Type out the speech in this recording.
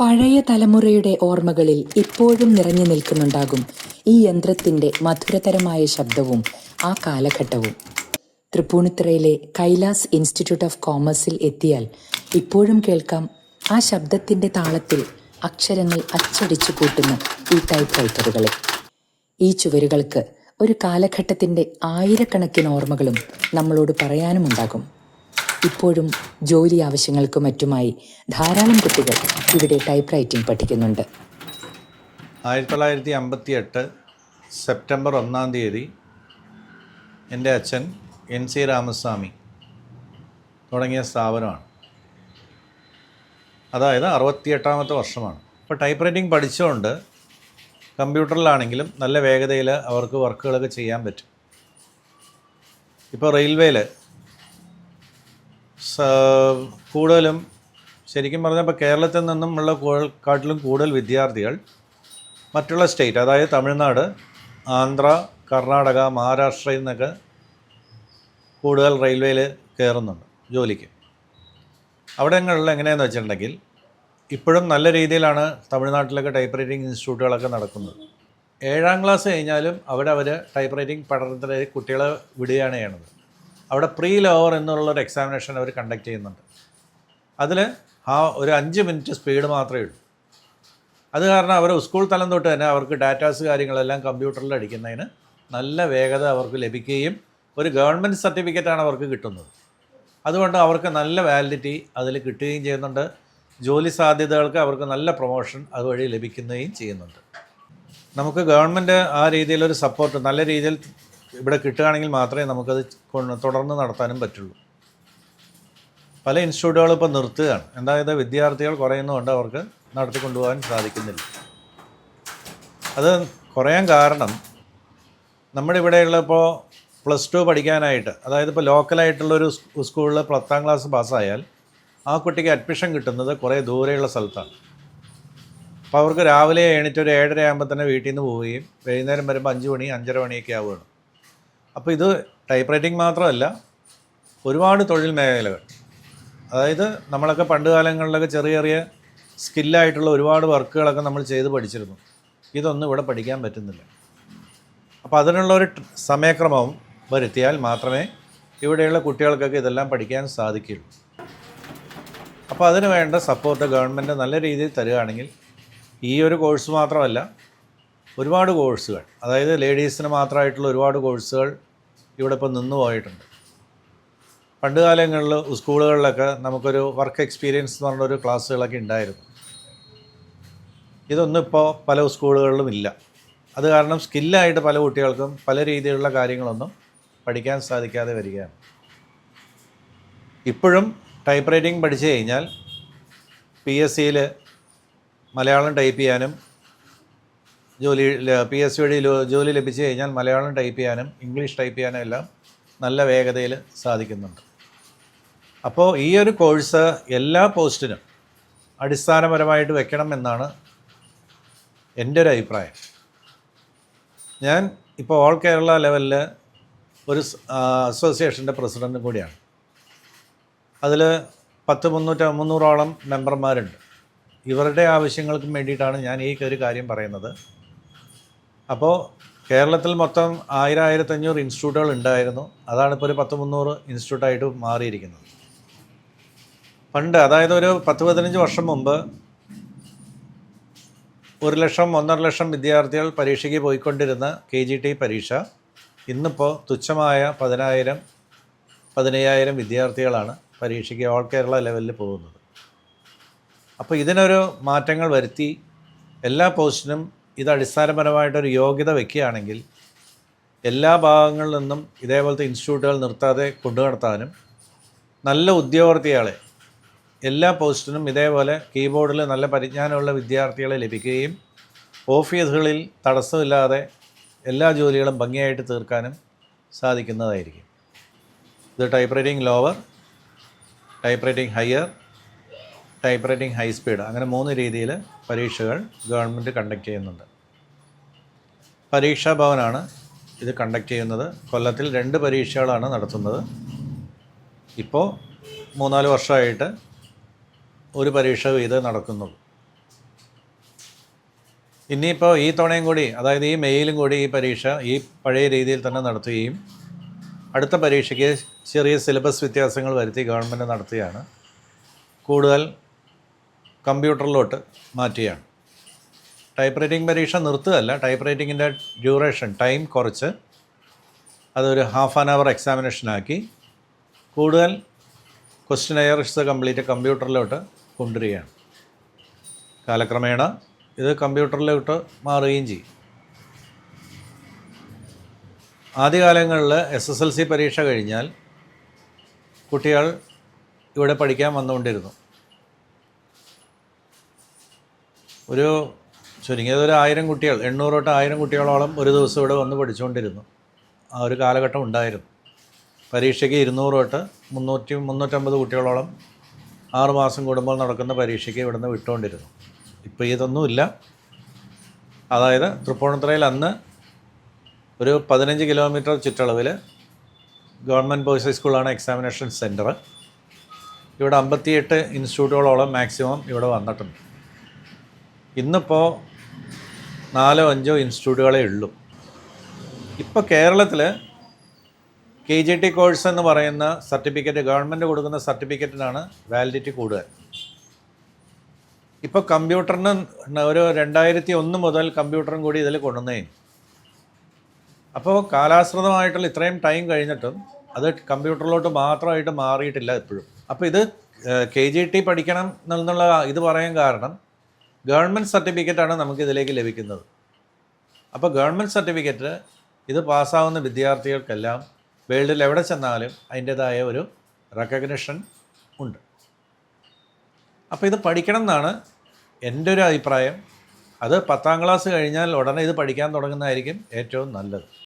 പഴയ തലമുറയുടെ ഓർമ്മകളിൽ ഇപ്പോഴും നിറഞ്ഞു നിൽക്കുന്നുണ്ടാകും ഈ യന്ത്രത്തിന്റെ മധുരതരമായ ശബ്ദവും ആ കാലഘട്ടവും. തൃപ്പൂണിത്തുറയിലെ കൈലാസ് ഇൻസ്റ്റിറ്റ്യൂട്ട് ഓഫ് കോമേഴ്സിൽ എത്തിയാൽ ഇപ്പോഴും കേൾക്കാം ആ ശബ്ദത്തിന്റെ താളത്തിൽ അക്ഷരങ്ങൾ അച്ചടിച്ചു കൂട്ടുന്ന ഈ ടൈപ്പ് റൈറ്ററുകളെ. ഈ ചുവരുകൾക്ക് ഒരു കാലഘട്ടത്തിന്റെ ആയിരക്കണക്കിന് ഓർമ്മകളും നമ്മളോട് പറയാനുമുണ്ടാകും. ഇപ്പോഴും ജോലി ആവശ്യങ്ങൾക്കും മറ്റുമായി ധാരാളം കുട്ടികൾ ഇവിടെ ടൈപ്പ് റൈറ്റിംഗ് പഠിക്കുന്നുണ്ട്. 1958 സെപ്റ്റംബർ 1 എൻ്റെ അച്ഛൻ NC രാമസ്വാമി തുടങ്ങിയ സ്ഥാപനമാണ്. അതായത് 68ാമത്തെ വർഷമാണ്. ഇപ്പോൾ ടൈപ്പ് റൈറ്റിംഗ് പഠിച്ചുകൊണ്ട് കമ്പ്യൂട്ടറിലാണെങ്കിലും നല്ല വേഗതയിൽ അവർക്ക് വർക്കുകളൊക്കെ ചെയ്യാൻ പറ്റും. ഇപ്പോൾ റെയിൽവേയിൽ കൂടുതലും ശരിക്കും പറഞ്ഞാൽ ഇപ്പോൾ കേരളത്തിൽ നിന്നുമുള്ള കാട്ടിലും കൂടുതൽ വിദ്യാർത്ഥികൾ മറ്റുള്ള സ്റ്റേറ്റ്, അതായത് തമിഴ്നാട്, ആന്ധ്ര, കർണാടക, മഹാരാഷ്ട്രയിൽ നിന്നൊക്കെ കൂടുതൽ റെയിൽവേയിൽ കയറുന്നുണ്ട് ജോലിക്ക്. അവിടങ്ങളിൽ എങ്ങനെയാണെന്ന് വെച്ചിട്ടുണ്ടെങ്കിൽ ഇപ്പോഴും നല്ല രീതിയിലാണ് തമിഴ്നാട്ടിലൊക്കെ ടൈപ്പ് റൈറ്റിംഗ് ഇൻസ്റ്റിറ്റ്യൂട്ടുകളൊക്കെ നടക്കുന്നത്. 7ാം ക്ലാസ് കഴിഞ്ഞാലും അവർ ടൈപ്പ് റൈറ്റിംഗ് പഠനത്തിലേക്ക് കുട്ടികളെ വിടുകയാണ് ചെയ്യണത്. അവിടെ പ്രീ ലോവർ എന്നുള്ളൊരു എക്സാമിനേഷൻ അവർ കണ്ടക്ട് ചെയ്യുന്നുണ്ട്. അതിൽ ഒരു 5 മിനിറ്റ് സ്പീഡ് മാത്രമേ ഉള്ളൂ. അത് കാരണം അവർ സ്കൂൾ തലം തൊട്ട് തന്നെ അവർക്ക് ഡാറ്റാസ് കാര്യങ്ങളെല്ലാം കമ്പ്യൂട്ടറിൽ അടിക്കുന്നതിന് നല്ല വേഗത അവർക്ക് ലഭിക്കുകയും ഒരു ഗവൺമെൻറ് സർട്ടിഫിക്കറ്റാണ് അവർക്ക് കിട്ടുന്നത്. അതുകൊണ്ട് അവർക്ക് നല്ല വാലിഡിറ്റി അതിൽ കിട്ടുകയും ചെയ്യുന്നുണ്ട്. ജോലി സാധ്യതകൾക്ക് അവർക്ക് നല്ല പ്രൊമോഷൻ അതുവഴി ലഭിക്കുകയും ചെയ്യുന്നുണ്ട്. നമുക്ക് ഗവൺമെൻറ് ആ രീതിയിലൊരു സപ്പോർട്ട് നല്ല രീതിയിൽ ഇവിടെ കിട്ടുകയാണെങ്കിൽ മാത്രമേ നമുക്കത് തുടർന്ന് നടത്താനും പറ്റുള്ളൂ. പല ഇൻസ്റ്റിറ്റ്യൂട്ടുകളും ഇപ്പോൾ നിർത്തുകയാണ്. അതായത് വിദ്യാർത്ഥികൾ കുറയുന്നതുകൊണ്ട് അവർക്ക് നടത്തിക്കൊണ്ടുപോകാൻ സാധിക്കുന്നില്ല. അത് കുറയാൻ കാരണം നമ്മുടെ ഇവിടെയുള്ള ഇപ്പോൾ +2 പഠിക്കാനായിട്ട്, അതായത് ഇപ്പോൾ ലോക്കലായിട്ടുള്ളൊരു സ്കൂളിൽ 10ാം ക്ലാസ് പാസ്സായാൽ ആ കുട്ടിക്ക് അഡ്മിഷൻ കിട്ടുന്നത് കുറേ ദൂരെയുള്ള സ്ഥലത്താണ്. അപ്പോൾ അവർക്ക് രാവിലെ എണീറ്റ് ഒരു 7:30 ആകുമ്പോൾ തന്നെ വീട്ടിൽ നിന്ന് പോവുകയും വൈകുന്നേരം വരുമ്പോൾ 5 മണി 5:30 മണിയൊക്കെ ആവുകയാണ്. അപ്പോൾ ഇത് ടൈപ്പ് റൈറ്റിംഗ് മാത്രമല്ല, ഒരുപാട് തൊഴിൽ മേഖലകൾ, അതായത് നമ്മളൊക്കെ പണ്ട് കാലങ്ങളിലൊക്കെ ചെറിയ ചെറിയ സ്കില്ലായിട്ടുള്ള ഒരുപാട് വർക്കുകളൊക്കെ നമ്മൾ ചെയ്ത് പഠിച്ചിരുന്നു. ഇതൊന്നും ഇവിടെ പഠിക്കാൻ പറ്റുന്നില്ല. അപ്പോൾ അതിനുള്ളൊരു സമയക്രമവും വരുത്തിയാൽ മാത്രമേ ഇവിടെയുള്ള കുട്ടികൾക്കൊക്കെ ഇതെല്ലാം പഠിക്കാൻ സാധിക്കുകയുള്ളൂ. അപ്പോൾ അതിന് വേണ്ട സപ്പോർട്ട് ഗവൺമെൻറ് നല്ല രീതിയിൽ തരികയാണെങ്കിൽ ഈ ഒരു കോഴ്സ് മാത്രമല്ല, ഒരുപാട് കോഴ്സുകൾ, അതായത് ലേഡീസിന് മാത്രമായിട്ടുള്ള ഒരുപാട് കോഴ്സുകൾ ഇവിടെ ഇപ്പോൾ നിന്ന് പോയിട്ടുണ്ട്. പണ്ട് കാലങ്ങളിൽ സ്കൂളുകളിലൊക്കെ നമുക്കൊരു വർക്ക് എക്സ്പീരിയൻസ് എന്ന് പറഞ്ഞൊരു ക്ലാസ്സുകളൊക്കെ ഉണ്ടായിരുന്നു. ഇതൊന്നും ഇപ്പോൾ പല സ്കൂളുകളിലും ഇല്ല. അത് കാരണം സ്കില്ലായിട്ട് പല കുട്ടികൾക്കും പല രീതിയിലുള്ള കാര്യങ്ങളൊന്നും പഠിക്കാൻ സാധിക്കാതെ വരികയാണ്. ഇപ്പോഴും ടൈപ്പ് റൈറ്റിംഗ് പഠിച്ചു കഴിഞ്ഞാൽ PSCയിൽ മലയാളം ടൈപ്പ് ചെയ്യാനും PSC വഴി ജോലി ലഭിച്ചു കഴിഞ്ഞാൽ മലയാളം ടൈപ്പ് ചെയ്യാനും ഇംഗ്ലീഷ് ടൈപ്പ് ചെയ്യാനും എല്ലാം നല്ല വേഗതയിൽ സാധിക്കുന്നുണ്ട്. അപ്പോൾ ഈ ഒരു കോഴ്സ് എല്ലാ പോസ്റ്റിനും അടിസ്ഥാനപരമായിട്ട് വെക്കണം എന്നാണ് എൻ്റെ ഒരു അഭിപ്രായം. ഞാൻ ഇപ്പോൾ ഓൾ കേരള ലെവലിൽ ഒരു അസോസിയേഷൻ്റെ പ്രസിഡൻറ്റും കൂടിയാണ്. അതിൽ 300ഓളം മെമ്പർമാരുണ്ട്. ഇവരുടെ ആവശ്യങ്ങൾക്കും വേണ്ടിയിട്ടാണ് ഞാൻ ഈ ഒരു കാര്യം പറയുന്നത്. അപ്പോൾ കേരളത്തിൽ മൊത്തം 1000-1500 ഇൻസ്റ്റിറ്റ്യൂട്ടുകൾ ഉണ്ടായിരുന്നു. അതാണിപ്പോൾ ഒരു 300 ഇൻസ്റ്റിറ്റ്യൂട്ടായിട്ട് മാറിയിരിക്കുന്നത്. പണ്ട്, അതായത് ഒരു 10-15 വർഷം മുമ്പ് 1 ലക്ഷം 1.5 ലക്ഷം വിദ്യാർത്ഥികൾ പരീക്ഷയ്ക്ക് പോയിക്കൊണ്ടിരുന്ന KGT പരീക്ഷ ഇന്നിപ്പോൾ തുച്ഛമായ 10,000-15,000 വിദ്യാർത്ഥികളാണ് പരീക്ഷയ്ക്ക് ഓൾ കേരള ലെവലിൽ പോകുന്നത്. അപ്പോൾ ഇതിനൊരു മാറ്റങ്ങൾ വരുത്തി എല്ലാ പോസ്റ്റിനും ഇത് അടിസ്ഥാനപരമായിട്ടൊരു യോഗ്യത വയ്ക്കുകയാണെങ്കിൽ എല്ലാ ഭാഗങ്ങളിൽ നിന്നും ഇതേപോലത്തെ ഇൻസ്റ്റിറ്റ്യൂട്ടുകൾ നിർത്താതെ കൊണ്ടുനടത്താനും നല്ല ഉദ്യോഗാർത്ഥികളെ എല്ലാ പോസ്റ്റിനും ഇതേപോലെ കീബോർഡിൽ നല്ല പരിജ്ഞാനമുള്ള വിദ്യാർത്ഥികളെ ലഭിക്കുകയും ഓഫീസുകളിൽ തടസ്സമില്ലാതെ എല്ലാ ജോലികളും ഭംഗിയായിട്ട് തീർക്കാനും സാധിക്കുന്നതായിരിക്കും. ഇത് type writing lower, type writing higher, type writing high speed, അങ്ങനെ 3 രീതിയിൽ പരീക്ഷകൾ ഗവൺമെൻറ് കണ്ടക്ട് ചെയ്യുന്നുണ്ട്. പരീക്ഷാ ഭവനാണ് ഇത് കണ്ടക്ട് ചെയ്യുന്നത്. കൊല്ലത്തിൽ 2 പരീക്ഷകളാണ് നടത്തുന്നത്. ഇപ്പോൾ 3-4 വർഷമായിട്ട് ഒരു പരീക്ഷ ഇത് നടക്കുന്നുള്ളൂ. ഇനിയിപ്പോൾ ഈ തവണയും കൂടി, അതായത് ഈ മെയിലും കൂടി ഈ പരീക്ഷ ഈ പഴയ രീതിയിൽ തന്നെ നടത്തുകയും അടുത്ത പരീക്ഷയ്ക്ക് ചെറിയ സിലബസ് വ്യത്യാസങ്ങൾ വരുത്തി ഗവൺമെൻറ് നടത്തുകയാണ്. കൂടുതൽ കമ്പ്യൂട്ടറിലോട്ട് മാറ്റുകയാണ്. ടൈപ്പ് റൈറ്റിംഗ് പരീക്ഷ നിർത്തുകയല്ല, ടൈപ്പ് റൈറ്റിങ്ങിൻ്റെ ഡ്യൂറേഷൻ ടൈം കുറച്ച് അതൊരു ഹാഫ് ആൻ അവർ എക്സാമിനേഷനാക്കി കൂടുതൽ ക്വസ്റ്റ്യനെയർസ് കംപ്ലീറ്റ് കമ്പ്യൂട്ടറിലോട്ട് കൊണ്ടുവരികയാണ്. കാലക്രമേണ ഇത് കമ്പ്യൂട്ടറിലോട്ട് മാറുകയും ചെയ്യും. ആദ്യകാലങ്ങളിൽ SSLC പരീക്ഷ കഴിഞ്ഞാൽ കുട്ടികൾ ഇവിടെ പഠിക്കാൻ വന്നുകൊണ്ടിരുന്നു. ഒരു ചുരുങ്ങിയത് ഒരു 1000 കുട്ടികൾ, 800 തൊട്ട് 1000 കുട്ടികളോളം ഒരു ദിവസം ഇവിടെ വന്ന് പഠിച്ചുകൊണ്ടിരുന്നു. ആ ഒരു കാലഘട്ടം ഉണ്ടായിരുന്നു. പരീക്ഷയ്ക്ക് 200 തൊട്ട് 300-350 കുട്ടികളോളം 6 മാസം കൂടുമ്പോൾ നടക്കുന്ന പരീക്ഷയ്ക്ക് ഇവിടുന്ന് വിട്ടുകൊണ്ടിരുന്നു. ഇപ്പോൾ ഇതൊന്നുമില്ല. അതായത് തൃപ്പൂണിത്തുറയിൽ അന്ന് ഒരു 15 കിലോമീറ്റർ ചുറ്റളവിൽ ഗവൺമെൻറ് ബോയ്സ് ഹൈസ്കൂളാണ് എക്സാമിനേഷൻ സെൻറ്റർ. ഇവിടെ 58 ഇൻസ്റ്റിറ്റ്യൂട്ടുകളോളം മാക്സിമം ഇവിടെ വന്നിട്ടുണ്ട്. ഇന്നിപ്പോൾ 4-5 ഇൻസ്റ്റിറ്റ്യൂട്ടുകളേ ഉള്ളൂ. ഇപ്പോൾ കേരളത്തിൽ KGT കോഴ്സ് എന്ന് പറയുന്ന സർട്ടിഫിക്കറ്റ്, ഗവൺമെൻറ് കൊടുക്കുന്ന സർട്ടിഫിക്കറ്റിനാണ് വാലിഡിറ്റി കൂടുതൽ. ഇപ്പോൾ കമ്പ്യൂട്ടറിന് ഒരു 2001 മുതൽ കമ്പ്യൂട്ടറും കൂടി ഇതിൽ കൊണ്ടുവന്നേ. അപ്പോൾ കാലാശ്രിതമായിട്ടുള്ള ഇത്രയും ടൈം കഴിഞ്ഞിട്ടും അത് കമ്പ്യൂട്ടറിലോട്ട് മാത്രമായിട്ട് മാറിയിട്ടില്ല ഇപ്പോഴും. അപ്പോൾ ഇത് KGT പഠിക്കണം എന്നുള്ള ഇത് പറയാൻ കാരണം ഗവൺമെൻറ് സർട്ടിഫിക്കറ്റാണ് നമുക്ക് ഇതിലേക്ക് ലഭിക്കുന്നത്. അപ്പോൾ ഗവൺമെൻറ് സർട്ടിഫിക്കറ്റ് ഇത് പാസ്സാവുന്ന വിദ്യാർത്ഥികൾക്കെല്ലാം വേൾഡിൽ എവിടെ ചെന്നാലും അതിൻ്റേതായ ഒരു റെക്കഗ്നിഷൻ ഉണ്ട്. അപ്പോൾ ഇത് പഠിക്കണം എന്നാണ് എൻ്റെ ഒരു അഭിപ്രായം. അത് 10ാം ക്ലാസ് കഴിഞ്ഞാൽ ഉടനെ ഇത് പഠിക്കാൻ തുടങ്ങുന്നതായിരിക്കും ഏറ്റവും നല്ലത്.